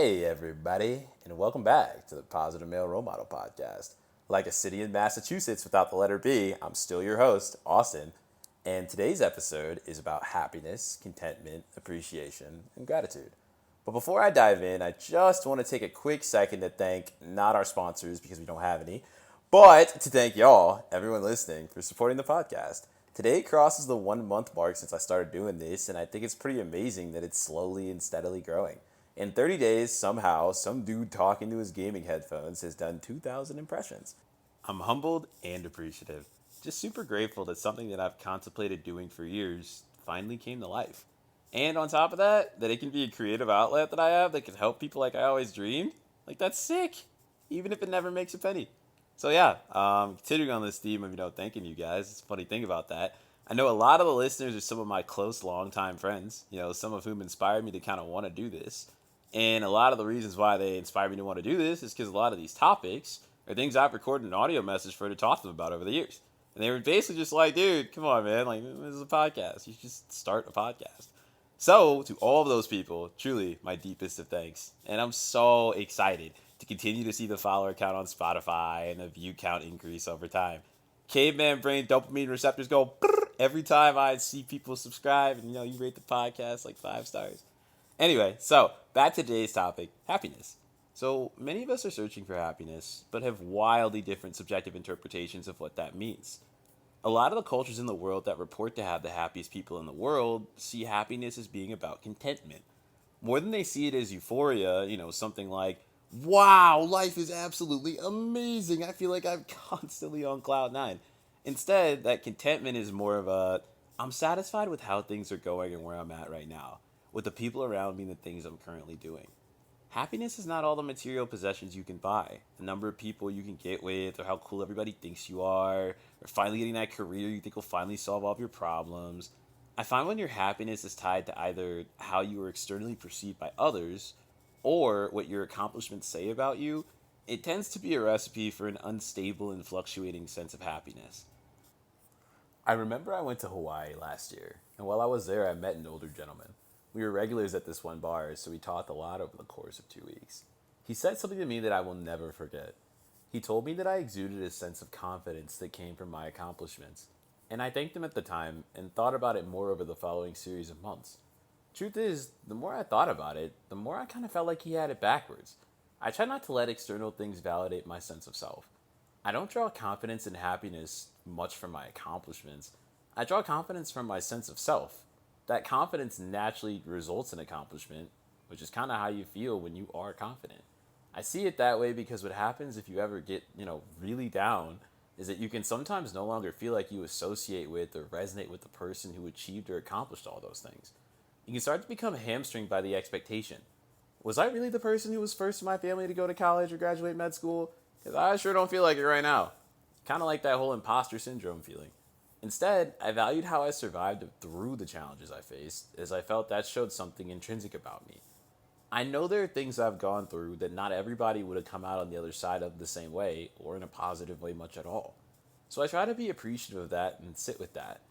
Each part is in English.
Hey, everybody, and welcome back to the Positive Male Role Model Podcast. Like a city in Massachusetts without the letter B, I'm still your host, Austin, and today's episode is about happiness, contentment, appreciation, and gratitude. But before I dive in, I just want to take a quick second to thank not our sponsors because we don't have any, but to thank y'all, everyone listening, for supporting the podcast. Today crosses the 1 month mark since I started doing this, and I think it's pretty amazing that it's slowly and steadily growing. In 30 days, somehow, some dude talking to his gaming headphones has done 2,000 impressions. I'm humbled and appreciative. Just super grateful that something that I've contemplated doing for years finally came to life. And on top of that, that it can be a creative outlet that I have that can help people like I always dreamed. Like, that's sick, even if it never makes a penny. So yeah, continuing on this theme of thanking you guys. It's a funny thing about that. I know a lot of the listeners are some of my close, longtime friends. Some of whom inspired me to kind of want to do this. And a lot of the reasons why they inspired me to want to do this is because a lot of these topics are things I've recorded an audio message for to talk to them about over the years. And they were basically just like, dude, come on, man. Like, this is a podcast. You should just start a podcast. So, to all of those people, truly my deepest of thanks. And I'm so excited to continue to see the follower count on Spotify and the view count increase over time. Caveman brain dopamine receptors go every time I see people subscribe and you rate the podcast like 5 stars. Anyway, so back to today's topic, happiness. So many of us are searching for happiness, but have wildly different subjective interpretations of what that means. A lot of the cultures in the world that report to have the happiest people in the world see happiness as being about contentment. More than they see it as euphoria, something like, wow, life is absolutely amazing. I feel like I'm constantly on cloud nine. Instead, that contentment is more of a, I'm satisfied with how things are going and where I'm at right now, with the people around me and the things I'm currently doing. Happiness is not all the material possessions you can buy, the number of people you can get with, or how cool everybody thinks you are, or finally getting that career you think will finally solve all of your problems. I find when your happiness is tied to either how you are externally perceived by others or what your accomplishments say about you, it tends to be a recipe for an unstable and fluctuating sense of happiness. I remember I went to Hawaii last year, and while I was there, I met an older gentleman. We were regulars at this one bar, so we talked a lot over the course of 2 weeks. He said something to me that I will never forget. He told me that I exuded a sense of confidence that came from my accomplishments, and I thanked him at the time and thought about it more over the following series of months. Truth is, the more I thought about it, the more I kind of felt like he had it backwards. I try not to let external things validate my sense of self. I don't draw confidence and happiness much from my accomplishments. I draw confidence from my sense of self. That confidence naturally results in accomplishment, which is kind of how you feel when you are confident. I see it that way because what happens if you ever get, really down is that you can sometimes no longer feel like you associate with or resonate with the person who achieved or accomplished all those things. You can start to become hamstringed by the expectation. Was I really the person who was first in my family to go to college or graduate med school? Because I sure don't feel like it right now. Kind of like that whole imposter syndrome feeling. Instead, I valued how I survived through the challenges I faced, as I felt that showed something intrinsic about me. I know there are things I've gone through that not everybody would have come out on the other side of the same way, or in a positive way much at all. So I try to be appreciative of that and sit with that.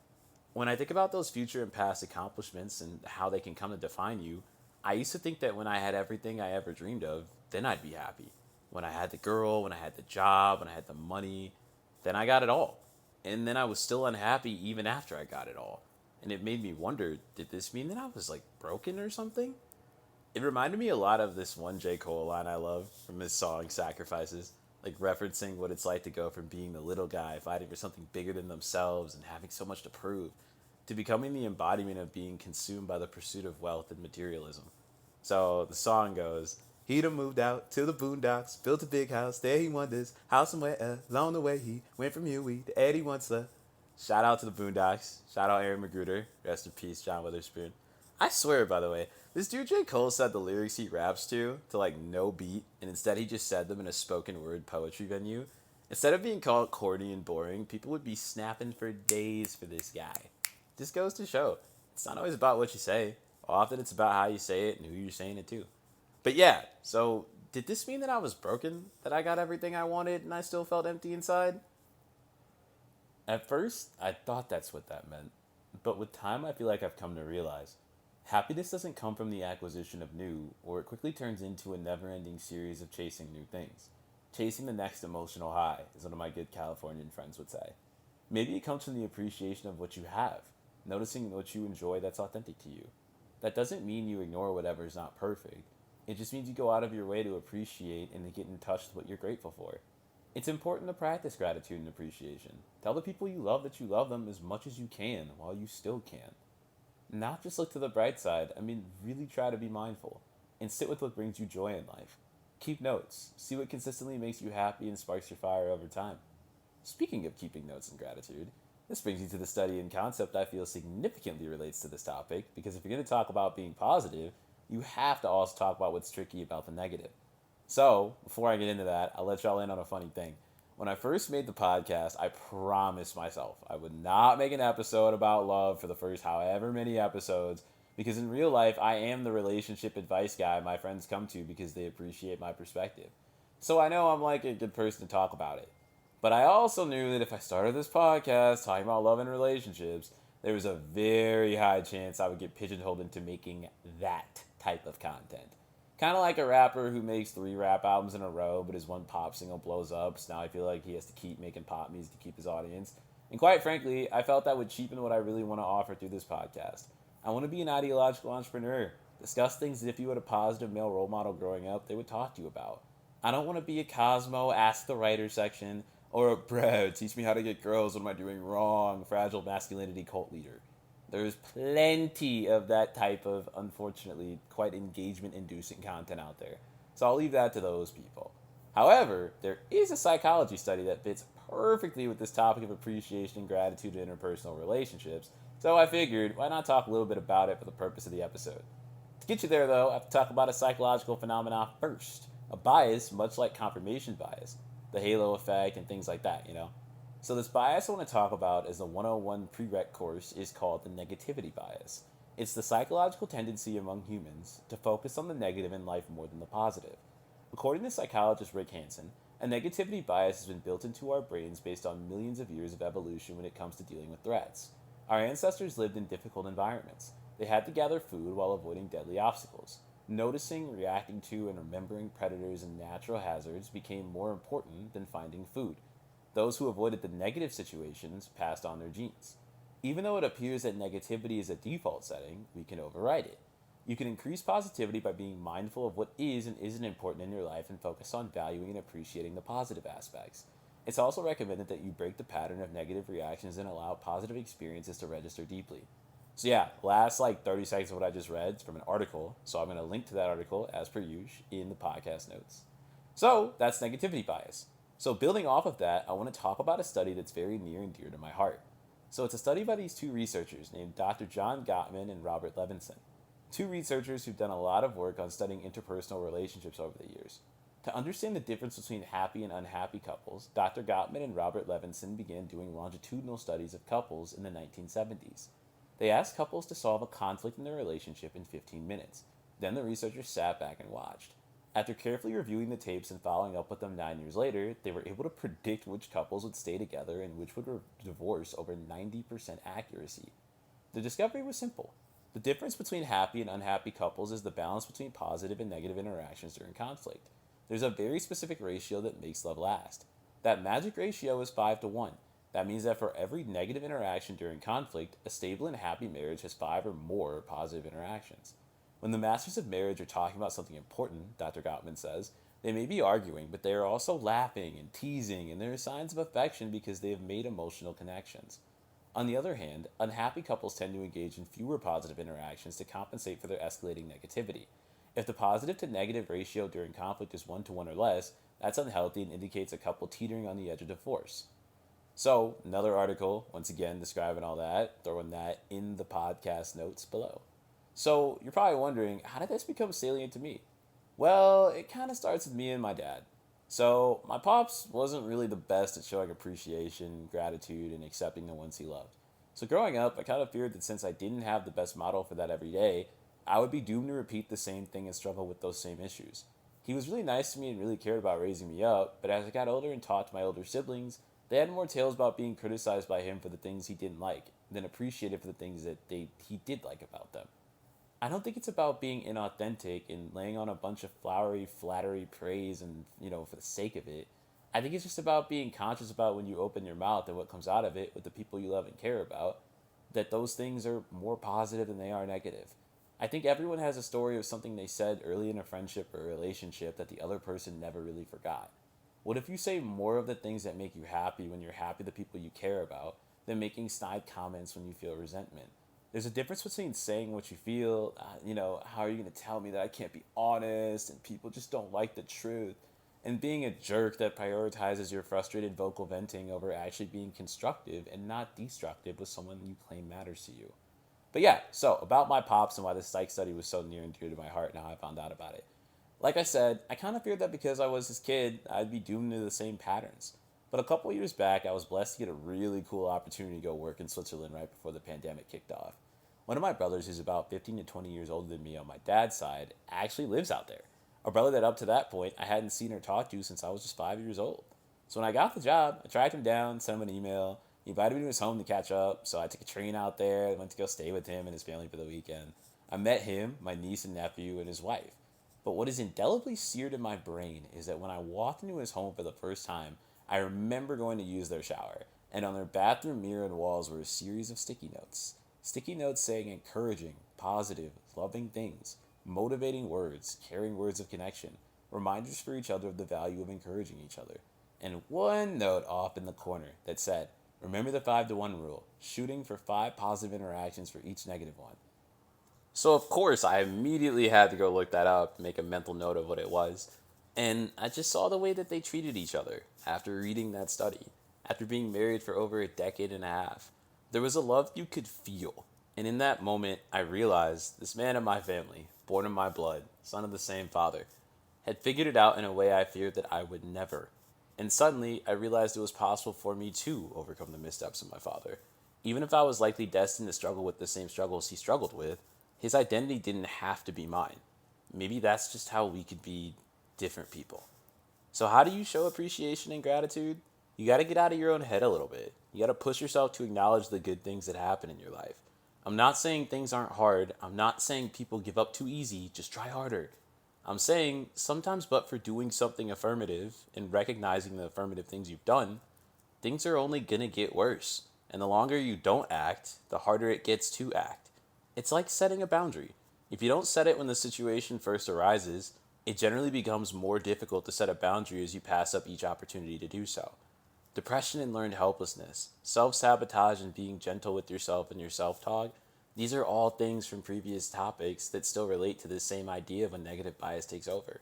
When I think about those future and past accomplishments and how they can come to define you, I used to think that when I had everything I ever dreamed of, then I'd be happy. When I had the girl, when I had the job, when I had the money, then I got it all. And then I was still unhappy even after I got it all. And it made me wonder, did this mean that I was like broken or something? It reminded me a lot of this one J. Cole line I love from his song Sacrifices, like referencing what it's like to go from being the little guy fighting for something bigger than themselves and having so much to prove, to becoming the embodiment of being consumed by the pursuit of wealth and materialism. So the song goes, he done moved out to the boondocks, built a big house, there he wonders how somewhere along the way he went from Huey to Eddie Once. Shout out to the Boondocks. Shout out Aaron Magruder. Rest in peace, John Witherspoon. I swear, by the way, this dude J. Cole said the lyrics he raps to like no beat, and instead he just said them in a spoken word poetry venue. Instead of being called corny and boring, people would be snapping for days for this guy. This goes to show, it's not always about what you say. Often it's about how you say it and who you're saying it to. But yeah, so did this mean that I was broken? That I got everything I wanted and I still felt empty inside? At first, I thought that's what that meant. But with time, I feel like I've come to realize Happiness doesn't come from the acquisition of new, or it quickly turns into a never ending series of chasing new things. Chasing the next emotional high, as one of my good Californian friends would say. Maybe it comes from the appreciation of what you have, noticing what you enjoy that's authentic to you. That doesn't mean you ignore whatever is not perfect. It just means you go out of your way to appreciate and to get in touch with what you're grateful for. It's important to practice gratitude and appreciation. Tell the people you love that you love them as much as you can while you still can. Not just look to the bright side, really try to be mindful and sit with what brings you joy in life. Keep notes, see what consistently makes you happy and sparks your fire over time. Speaking of keeping notes and gratitude, this brings you to the study and concept I feel significantly relates to this topic, because if you're going to talk about being positive, you have to also talk about what's tricky about the negative. So, before I get into that, I'll let y'all in on a funny thing. When I first made the podcast, I promised myself I would not make an episode about love for the first however many episodes, because in real life, I am the relationship advice guy my friends come to because they appreciate my perspective. So I know I'm like a good person to talk about it. But I also knew that if I started this podcast talking about love and relationships, there was a very high chance I would get pigeonholed into making that type of content. Kind of like a rapper who makes 3 rap albums in a row, but his one pop single blows up, so now I feel like he has to keep making pop music to keep his audience. And quite frankly, I felt that would cheapen what I really want to offer through this podcast. I want to be an ideological entrepreneur, discuss things that if you had a positive male role model growing up, they would talk to you about. I don't want to be a Cosmo, ask the writer section, or a bro, teach me how to get girls, what am I doing wrong, fragile masculinity cult leader. There's plenty of that type of, unfortunately, quite engagement-inducing content out there. So I'll leave that to those people. However, there is a psychology study that fits perfectly with this topic of appreciation and gratitude in interpersonal relationships. So I figured, why not talk a little bit about it for the purpose of the episode? To get you there, though, I have to talk about a psychological phenomenon first. A bias, much like confirmation bias. The halo effect and things like that. So this bias I want to talk about as the 101 prereq course is called the negativity bias. It's the psychological tendency among humans to focus on the negative in life more than the positive. According to psychologist Rick Hansen, a negativity bias has been built into our brains based on millions of years of evolution when it comes to dealing with threats. Our ancestors lived in difficult environments. They had to gather food while avoiding deadly obstacles. Noticing, reacting to, and remembering predators and natural hazards became more important than finding food. Those who avoided the negative situations passed on their genes. Even though it appears that negativity is a default setting, we can override it. You can increase positivity by being mindful of what is and isn't important in your life and focus on valuing and appreciating the positive aspects. It's also recommended that you break the pattern of negative reactions and allow positive experiences to register deeply. So yeah, last 30 seconds of what I just read is from an article, so I'm going to link to that article as per usual in the podcast notes. So that's negativity bias. So building off of that, I want to talk about a study that's very near and dear to my heart. So it's a study by these 2 researchers named Dr. John Gottman and Robert Levinson. 2 researchers who've done a lot of work on studying interpersonal relationships over the years. To understand the difference between happy and unhappy couples, Dr. Gottman and Robert Levinson began doing longitudinal studies of couples in the 1970s. They asked couples to solve a conflict in their relationship in 15 minutes. Then the researchers sat back and watched. After carefully reviewing the tapes and following up with them 9 years later, they were able to predict which couples would stay together and which would divorce over 90% accuracy. The discovery was simple. The difference between happy and unhappy couples is the balance between positive and negative interactions during conflict. There's a very specific ratio that makes love last. That magic ratio is 5-1. That means that for every negative interaction during conflict, a stable and happy marriage has 5 or more positive interactions. When the masters of marriage are talking about something important, Dr. Gottman says, they may be arguing, but they are also laughing and teasing, and there are signs of affection because they have made emotional connections. On the other hand, unhappy couples tend to engage in fewer positive interactions to compensate for their escalating negativity. If the positive to negative ratio during conflict is 1-1 or less, that's unhealthy and indicates a couple teetering on the edge of divorce. So, another article, once again describing all that, throwing that in the podcast notes below. So, you're probably wondering, how did this become salient to me? Well, it kind of starts with me and my dad. So, my pops wasn't really the best at showing appreciation, gratitude, and accepting the ones he loved. So, growing up, I kind of feared that since I didn't have the best model for that every day, I would be doomed to repeat the same thing and struggle with those same issues. He was really nice to me and really cared about raising me up, but as I got older and talked to my older siblings, they had more tales about being criticized by him for the things he didn't like than appreciated for the things that he did like about them. I don't think it's about being inauthentic and laying on a bunch of flowery flattery praise and, for the sake of it. I think it's just about being conscious about when you open your mouth and what comes out of it with the people you love and care about, that those things are more positive than they are negative. I think everyone has a story of something they said early in a friendship or a relationship that the other person never really forgot. What if you say more of the things that make you happy when you're happy the people you care about than making snide comments when you feel resentment? There's a difference between saying what you feel, how are you going to tell me that I can't be honest and people just don't like the truth, and being a jerk that prioritizes your frustrated vocal venting over actually being constructive and not destructive with someone you claim matters to you. But yeah, so about my pops and why the psych study was so near and dear to my heart and how I found out about it. Like I said, I kind of feared that because I was his kid, I'd be doomed to the same patterns. But a couple years back, I was blessed to get a really cool opportunity to go work in Switzerland right before the pandemic kicked off. One of my brothers, who's about 15 to 20 years older than me on my dad's side, actually lives out there. A brother that up to that point I hadn't seen or talked to since I was just 5 years old. So when I got the job, I tracked him down, sent him an email. He invited me to his home to catch up, so I took a train out there, went to go stay with him and his family for the weekend. I met him, my niece and nephew, and his wife. But what is indelibly seared in my brain is that when I walked into his home for the first time, I remember going to use their shower, and on their bathroom mirror and walls were a series of sticky notes. Sticky notes saying encouraging, positive, loving things, motivating words, caring words of connection, reminders for each other of the value of encouraging each other, and one note off in the corner that said, remember the 5-to-1 rule, shooting for 5 positive interactions for each negative one. So, of course, I immediately had to go look that up, make a mental note of what it was. And I just saw the way that they treated each other after reading that study, after being married for over a decade and a half. There was a love you could feel. And in that moment, I realized this man in my family, born in my blood, son of the same father, had figured it out in a way I feared that I would never. And suddenly, I realized it was possible for me to overcome the missteps of my father. Even if I was likely destined to struggle with the same struggles he struggled with, his identity didn't have to be mine. Maybe that's just how we could be different people. So, how do you show appreciation and gratitude? You got to get out of your own head a little bit. You got to push yourself to acknowledge the good things that happen in your life. I'm not saying things aren't hard. I'm not saying people give up too easy. Just try harder. I'm saying sometimes, but for doing something affirmative and recognizing the affirmative things you've done, things are only going to get worse. And the longer you don't act, the harder it gets to act. It's like setting a boundary. If you don't set it when the situation first arises, it generally becomes more difficult to set a boundary as you pass up each opportunity to do so. Depression and learned helplessness, self-sabotage and being gentle with yourself and your self-talk, these are all things from previous topics that still relate to this same idea of a negative bias takes over.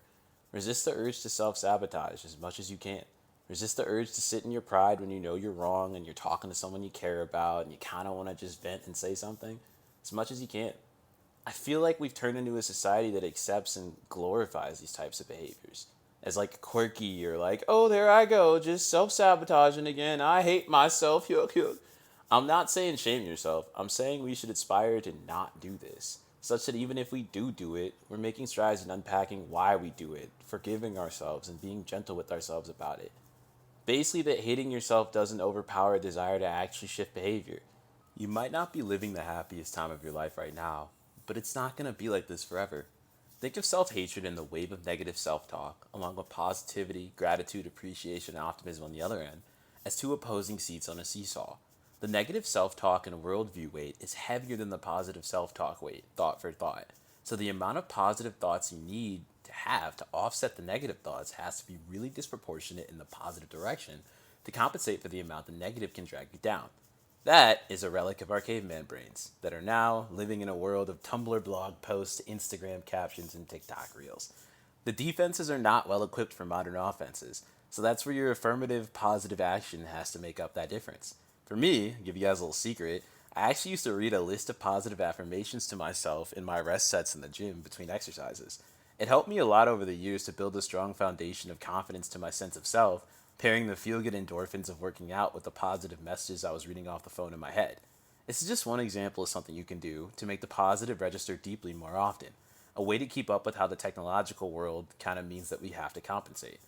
Resist the urge to self-sabotage as much as you can. Resist the urge to sit in your pride when you know you're wrong and you're talking to someone you care about and you kind of want to just vent and say something as much as you can. I feel like we've turned into a society that accepts and glorifies these types of behaviors as like quirky or like, oh, there I go, just self-sabotaging again. I hate myself. Yuck, yuck. I'm not saying shame yourself. I'm saying we should aspire to not do this, such that even if we do it, we're making strides in unpacking why we do it, forgiving ourselves, and being gentle with ourselves about it. Basically, that hating yourself doesn't overpower a desire to actually shift behavior. You might not be living the happiest time of your life right now, but it's not going to be like this forever. Think of self-hatred and the wave of negative self-talk, along with positivity, gratitude, appreciation, and optimism on the other end, as two opposing seats on a seesaw. The negative self-talk and worldview weight is heavier than the positive self-talk weight, thought for thought. So the amount of positive thoughts you need to have to offset the negative thoughts has to be really disproportionate in the positive direction to compensate for the amount the negative can drag you down. That is a relic of our caveman brains that are now living in a world of Tumblr blog posts, Instagram captions, and TikTok reels. The defenses are not well equipped for modern offenses, so that's where your affirmative positive action has to make up that difference. For me, I'll give you guys a little secret, I actually used to read a list of positive affirmations to myself in my rest sets in the gym between exercises. It helped me a lot over the years to build a strong foundation of confidence to my sense of self, pairing the feel-good endorphins of working out with the positive messages I was reading off the phone in my head. This is just one example of something you can do to make the positive register deeply more often, a way to keep up with how the technological world kind of means that we have to compensate.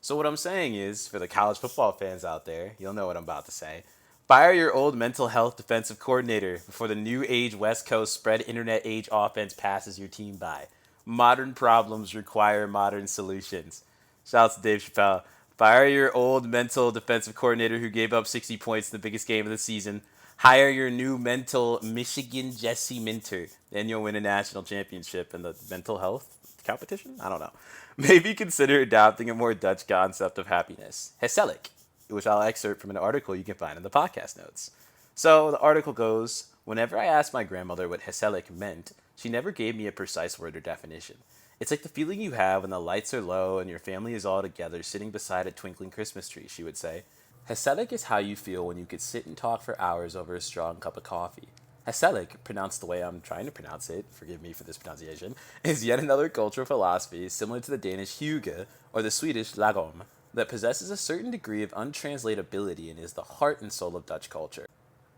So what I'm saying is, for the college football fans out there, you'll know what I'm about to say, Fire your old mental health defensive coordinator before the new age West Coast spread internet age offense passes your team by. Modern problems require modern solutions. Shout out to Dave Chappelle. Fire your old mental defensive coordinator who gave up 60 points in the biggest game of the season. Hire your new mental Michigan Jesse Minter. Then you'll win a national championship in the mental health competition? I don't know. Maybe consider adopting a more Dutch concept of happiness. Gezellig, which I'll excerpt from an article you can find in the podcast notes. So the article goes, whenever I asked my grandmother what Gezellig meant, she never gave me a precise word or definition. It's like the feeling you have when the lights are low and your family is all together sitting beside a twinkling Christmas tree, she would say. Gezellig is how you feel when you could sit and talk for hours over a strong cup of coffee. Gezellig, pronounced the way I'm trying to pronounce it, forgive me for this pronunciation, is yet another cultural philosophy similar to the Danish hygge or the Swedish lagom that possesses a certain degree of untranslatability and is the heart and soul of Dutch culture.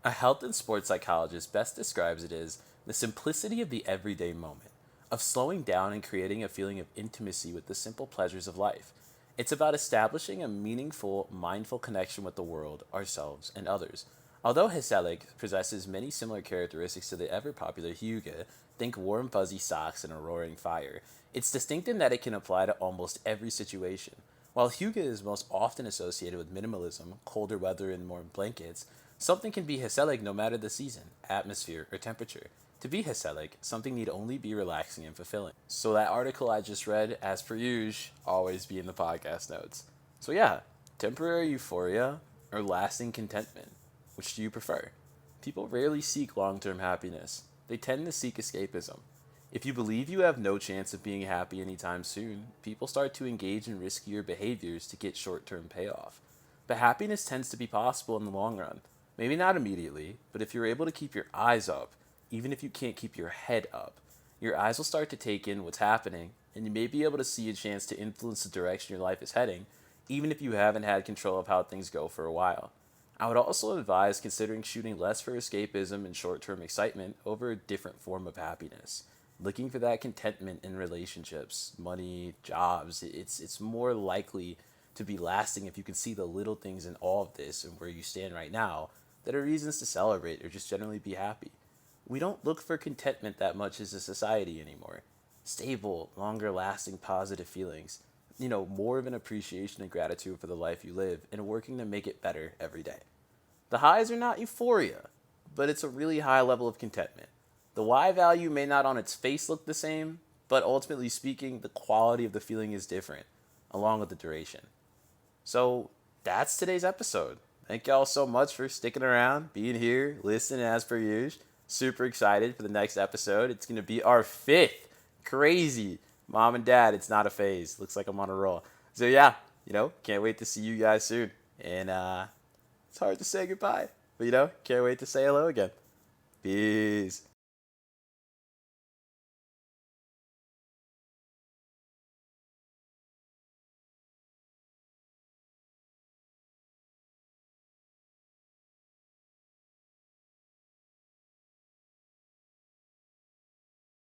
A health and sports psychologist best describes it as the simplicity of the everyday moment, of slowing down and creating a feeling of intimacy with the simple pleasures of life. It's about establishing a meaningful, mindful connection with the world, ourselves, and others. Although Gezellig possesses many similar characteristics to the ever-popular hygge, think warm fuzzy socks and a roaring fire, it's distinct in that it can apply to almost every situation. While hygge is most often associated with minimalism, colder weather, and more blankets, something can be Gezellig no matter the season, atmosphere, or temperature. To be Gezellig, something need only be relaxing and fulfilling. So that article I just read, as per usual, always be in the podcast notes. So yeah, temporary euphoria or lasting contentment. Which do you prefer? People rarely seek long-term happiness. They tend to seek escapism. If you believe you have no chance of being happy anytime soon, people start to engage in riskier behaviors to get short-term payoff. But happiness tends to be possible in the long run. Maybe not immediately, but if you're able to keep your eyes up, even if you can't keep your head up, your eyes will start to take in what's happening, and you may be able to see a chance to influence the direction your life is heading, even if you haven't had control of how things go for a while. I would also advise considering shooting less for escapism and short-term excitement over a different form of happiness. Looking for that contentment in relationships, money, jobs, it's more likely to be lasting if you can see the little things in all of this and where you stand right now that are reasons to celebrate or just generally be happy. We don't look for contentment that much as a society anymore. Stable, longer lasting positive feelings. More of an appreciation and gratitude for the life you live and working to make it better every day. The highs are not euphoria, but it's a really high level of contentment. The Y value may not on its face look the same, but ultimately speaking, the quality of the feeling is different, along with the duration. So that's today's episode. Thank y'all so much for sticking around, being here, listening as per usual. Super excited for the next episode. It's going to be our 5th. Crazy. Mom and Dad, it's not a phase. Looks like I'm on a roll. So yeah, can't wait to see you guys soon. And it's hard to say goodbye, but can't wait to say hello again. Peace.